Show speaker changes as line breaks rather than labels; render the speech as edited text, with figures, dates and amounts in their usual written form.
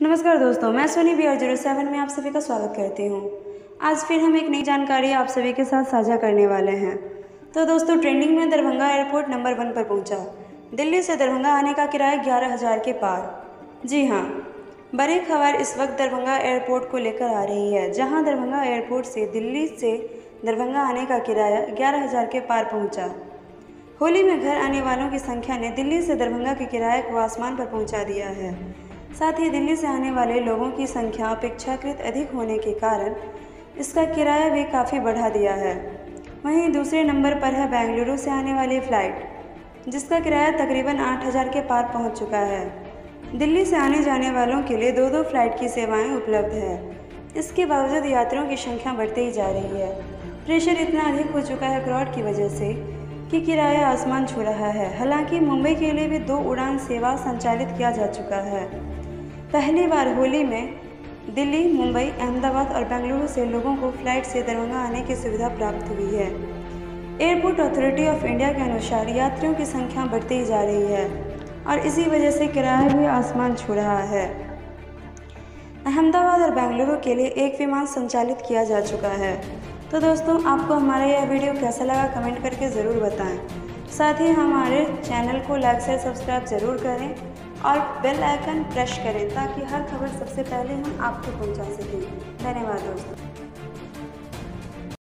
नमस्कार दोस्तों, मैं सोनी BR07 में आप सभी का स्वागत करती हूँ। आज फिर हम एक नई जानकारी आप सभी के साथ साझा करने वाले हैं। तो दोस्तों, ट्रेंडिंग में दरभंगा एयरपोर्ट नंबर 1 पर पहुँचा। दिल्ली से दरभंगा आने का किराया 11,000 के पार। जी हाँ, बड़ी खबर इस वक्त दरभंगा एयरपोर्ट को लेकर आ रही है, जहाँ दरभंगा एयरपोर्ट से दिल्ली से दरभंगा आने का किराया 11,000 के पार पहुँचा। होली में घर आने वालों की संख्या ने दिल्ली से दरभंगा के किराए को आसमान पर पहुँचा दिया है। साथ ही दिल्ली से आने वाले लोगों की संख्या अपेक्षाकृत अधिक होने के कारण इसका किराया भी काफ़ी बढ़ा दिया है। वहीं दूसरे नंबर पर है बेंगलुरु से आने वाली फ़्लाइट, जिसका किराया तकरीबन 8,000 के पार पहुंच चुका है। दिल्ली से आने जाने वालों के लिए दो फ़्लाइट की सेवाएं उपलब्ध है। इसके बावजूद यात्रियों की संख्या बढ़ती ही जा रही है। प्रेशर इतना अधिक हो चुका है क्राउड की वजह से कि किराया आसमान छू रहा है। हालांकि मुंबई के लिए भी 2 उड़ान सेवा संचालित किया जा चुका है। पहली बार होली में दिल्ली, मुंबई, अहमदाबाद और बेंगलुरु से लोगों को फ्लाइट से दरभंगा आने की सुविधा प्राप्त हुई है। एयरपोर्ट अथॉरिटी ऑफ इंडिया के अनुसार यात्रियों की संख्या बढ़ती ही जा रही है और इसी वजह से किराया भी आसमान छू रहा है। अहमदाबाद और बेंगलुरु के लिए एक विमान संचालित किया जा चुका है। तो दोस्तों, आपको हमारा यह वीडियो कैसा लगा कमेंट करके ज़रूर बताएं। साथ ही हमारे चैनल को लाइक से सब्सक्राइब ज़रूर करें और बेल आइकन प्रेस करें ताकि हर खबर सबसे पहले हम आपको पहुंचा सकें। धन्यवाद दोस्तों।